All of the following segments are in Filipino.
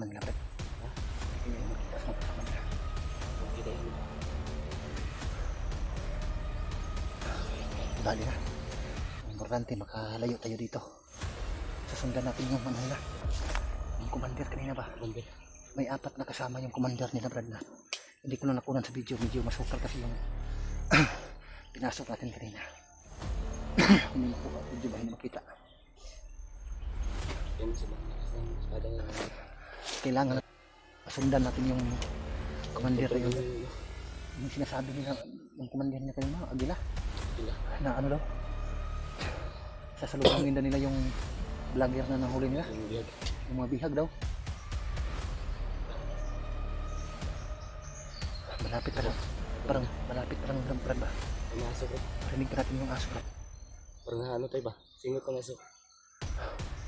kasama nila, Brad. Hindi nila makita sa mga kasama nila. Kita yun. Bali na. Ang importante, makalayo tayo dito. Sasundan natin yung ano nila. Yung commander kanina ba? Commander. May 4 na kasama yung commander nila, Brad, na hindi ko na nakunan sa video. Medyo masukal kasi yung pinasok natin kanina. Hindi makuha. Medyo ba hindi makita. Yan sa mga lakas ng espada nga. Kailangan sundan natin yung commander yung sinasabi nila, yung commander niya kanina, Agila. Agila. Na ano daw? Sasalubungin na nila yung vlogger na nahuli nila. Yung bihag. Yung mga bihag daw. Malapit pa lang. Parang malapit pa lang ng Brad ba? Ang aso ko. Parinig pa natin yung aso, Brad. Parang ano tayo ba? Singot ng aso.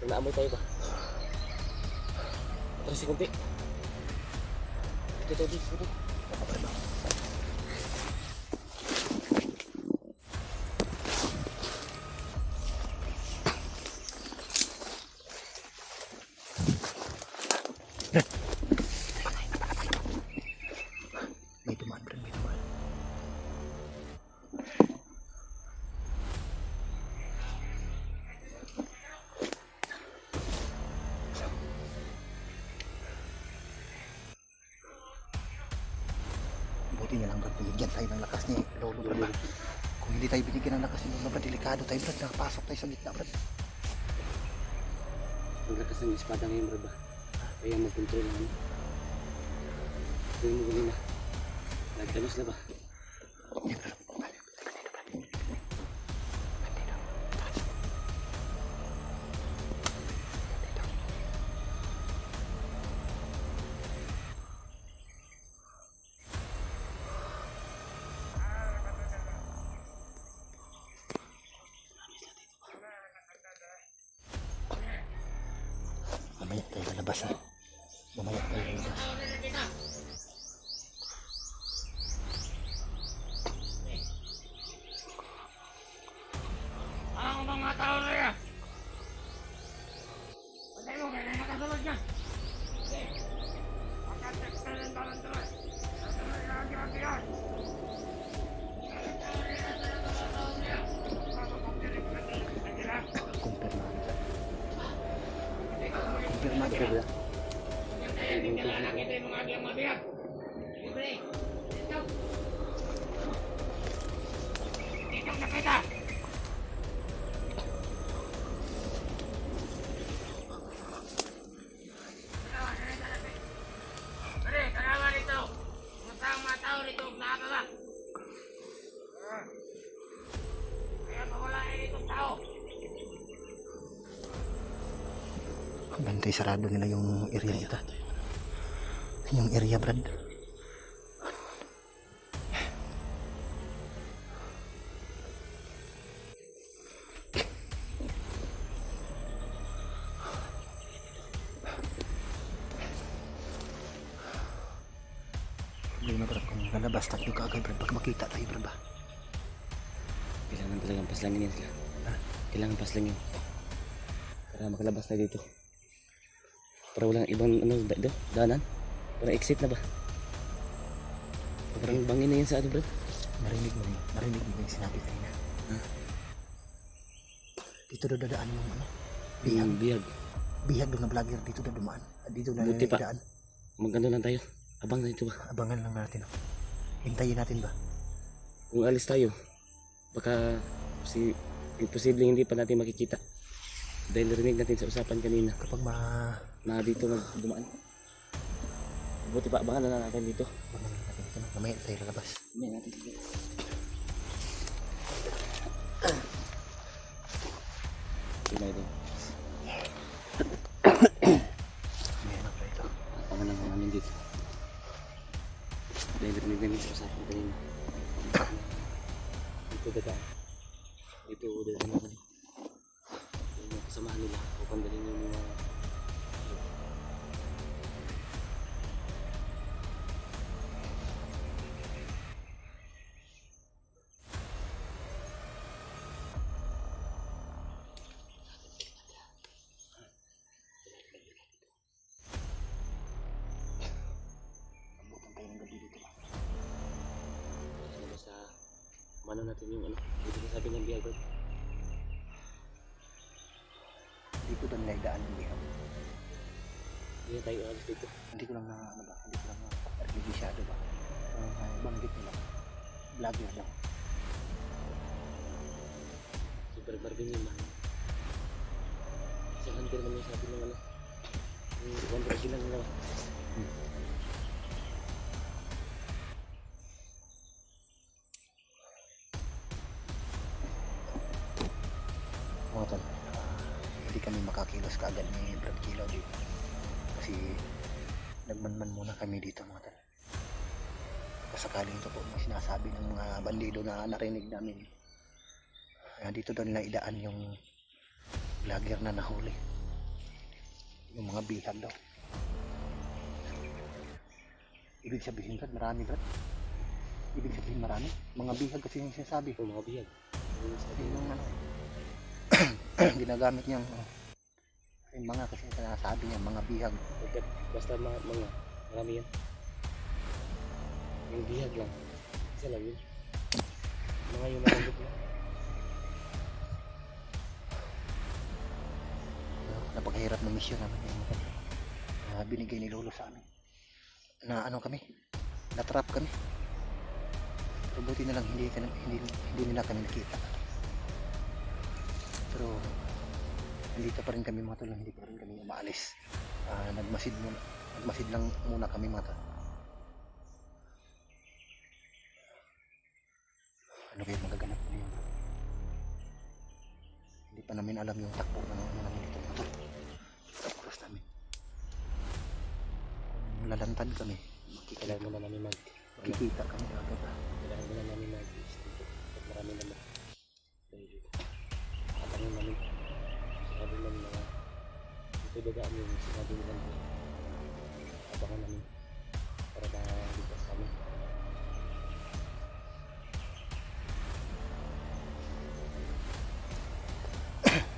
Parang naamoy tayo ba? Tara si kunti. Ito tayo dito. May dumaan, Brad. May dumaan. Buti na lang, Brad. Binigyan tayo ng lakas ni Lolo, Brad. Kung hindi tayo binigyan ng lakas ni Lolo, Brad, delikado tayo, Brad. Nakapasok tayo sa gitna, Brad. Ang lakas ng espada ngayon, bro ba? Kaya mag-control naman. Ito yung magaling na. Nagdanos na ba? Hindi, Brad. Mamaya tayo lalabas, ha? Mamaya tayo lalabas. Ang mga tao na yan! Patay mo, kaya nakasunod niya! Okay. Makatext na ng talan-talan! Talan na ang kira-kira! Kumpirmado, Brad. Hindi ka lang nakita yung mga agiyang mabiyag! Libre! Dito! Dito nakita! Pare, kalawa rito! Kumusta ang mga tao rito? Nakakaba! Kaya pawalain itong tao! Bantay, sarado nila yung area nito. Yung area, Brad. Problema, Brad, kung lalabas tayo ka agad, Brad, pag makita tayo, Brad ba? Kailangan talagang paslangin yan sila. Ha? Kailangan paslangin. Para makalabas na dito. Para walang ibang daanan. Parang exit na ba? Parang bangin na yan sa ato, bro. Narinig mo yung sinabi kanina. Dito daw dadaan yung ano, bihag. Bihag. Bihag doon na vlogger, dito na dumaan. Dito na Buti pa. daan. Magano lang tayo. Abang na ito ba? Abangan lang natin. Hintayin natin ba? Kung alis tayo, baka imposible hindi pa natin makikita. Dahil narinig natin sa usapan kanina Kapag na dito dumaan. Buti pa, abangan na natin dito. abangan lang natin ito. Mamaya tayo lalabas. May natin dito. Tingnan ito. Mamaya na pala ito. Abangan lang namin dito. Dahil narinig namin sa usapan kanina. Dito dadaan. Dito dadaan naman. Yung kasamahan nila upang dalhin yung mga paano natin yung ano, dito na sabi ng bihag, bro. Dito doon na idaan yung bihag. Hindi na tayo alis dito. Hindi ko lang na, ano ba, hindi ko lang na masyado ba. Banggit nila. Vlogger daw. Super Barbie yun ba? Isang hunter naman yung sabi ng ano. Yung 1 lang nila ba? Mga tol, hindi kami makakilos kaagad ni Brad Kilaw dito. Kasi nagmanman muna kami dito mga tol. Kasakaling ito po may sinasabi ng mga bandido na narinig namin. Dito daw nila idaan yung vlogger na nahuli. Yung mga bihag daw. Ibig sabihin Brad, marami Brad. Ibig sabihin marami. Mga bihag kasi yung sinasabi. O mga bihag. Yung sabi Yung ano, ginagamit niyang yung mga kasi sinasabi niya mga bihag. basta mga marami yan. Yung bihag lang. Isa lang yun. Mga yung malambot lang. Napakahirap ng mission namin yung binigay ni Lolo sa amin. Na ano kami, natrap kami. Pero buti na lang hindi nila kami nakita. Pero nandito pa rin kami mga tol, hindi pa rin kami umaalis. Nagmasid lang muna kami mga tol. Ano kayo magaganap ngayon? Hindi pa namin alam yung takbo ng ano namin dito mga tol. Cross namin. Kung lalantad kami, Kailangan muna namin makikita kami agad. Kailangan muna namin pag marami naman. Dahil abangan namin. Sabi namin na ito dadaan yung sinabi nila na abangan namin para maligtas kami.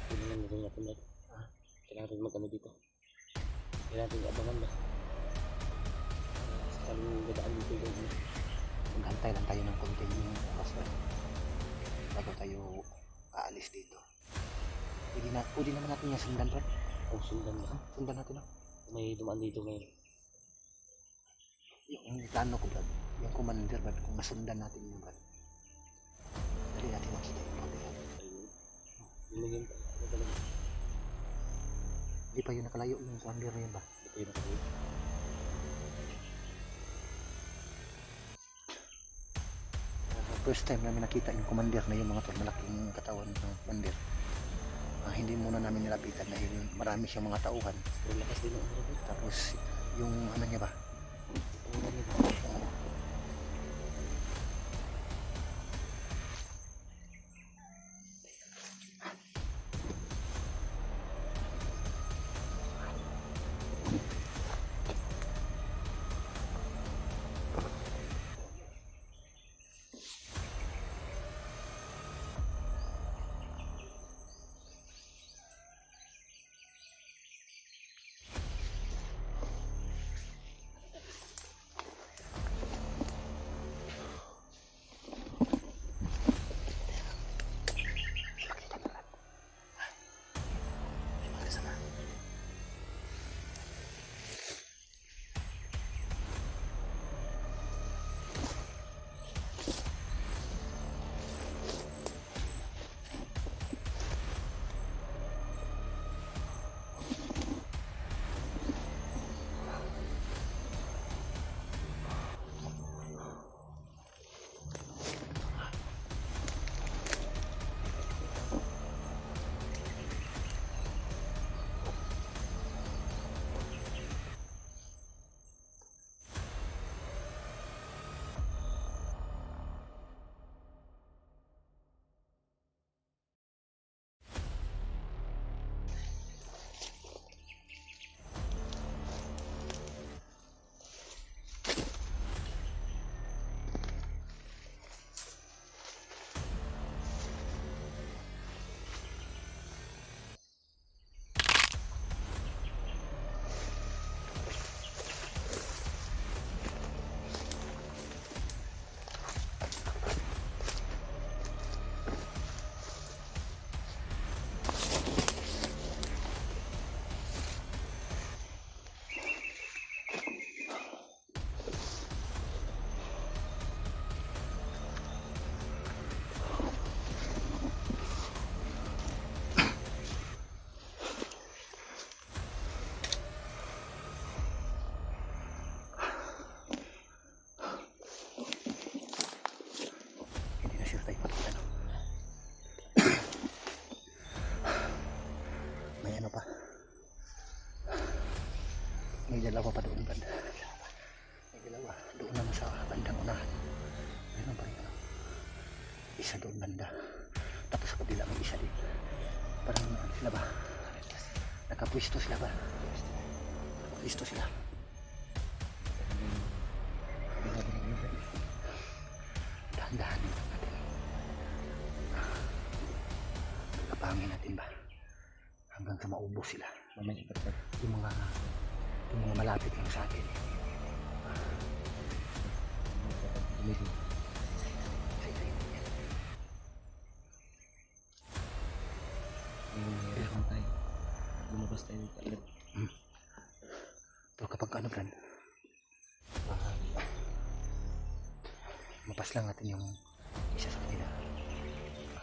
Kailangan natin natin like. Kailangan natin mag-ano dito. Kailangan natin abangan ba? Sakaling dadaan dito yung Maghantay lang tayo ng konti yung oras na bago tayo aalis dito. Pwede naman natin yung sundan Brad. o sundan na. Sundan natin no? May dumaan dito ngayon. Yung plano ko Brad, yung commander Brad, kung masundan natin yung Brad, dali natin makita yung mga bihag. Ayun. Yun lang yun. Ano talaga? Hindi pa yun nakalayo yung commander na yun ba? Ito yun ako. First time namin nakita yung commander na yung mga tol, malaking katawan ng commander. Hindi muna namin nilapitan dahil marami siyang mga tauhan. Pero lakas din ang ano. Tapos yung ano niya ba? dalawa pa doon banda. May dalawa. Doon naman sa bandang unahan. Meron pa rin ano. Isa doon banda. Tapos sa kabila may isa din. Parang ano sila ba? Nakapwisto sila ba? Nakapwisto sila. Dahan-dahan lang natin. Kapangin natin ba? Hanggang sa maubos sila. Mamaya ipat-ipat. Yung mga malapit lang sa atin. Tumigil. Meron tayo. Lumabas tayo dito agad. So kapag ano kan, mapas lang natin yung isa sa kanila.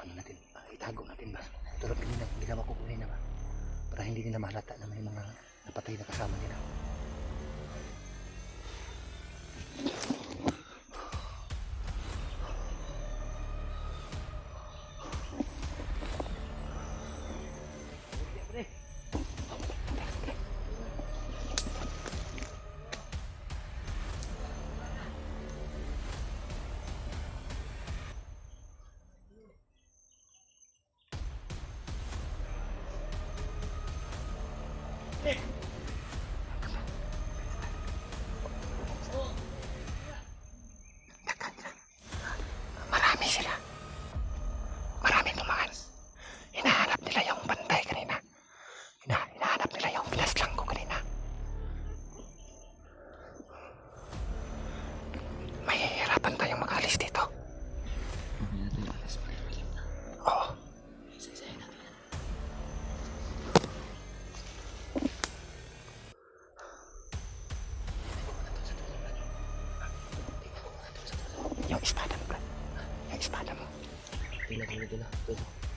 Ano natin, itago natin ba? Tulad kanina, ginawa ko kanina ba? Para hindi nila mahalata na may mga napatay na kasama nila. Marami sila. Maraming tumakas. Hinahanap nila yung bantay kanina. Hinahanap nila yung pinaslang ko kanina. Mahihirapan tayong makaalis dito. Mamaya tayo alas. Oo. Yung espada mo, Brad. Yung espada mo. Tingnan ko na. Ito.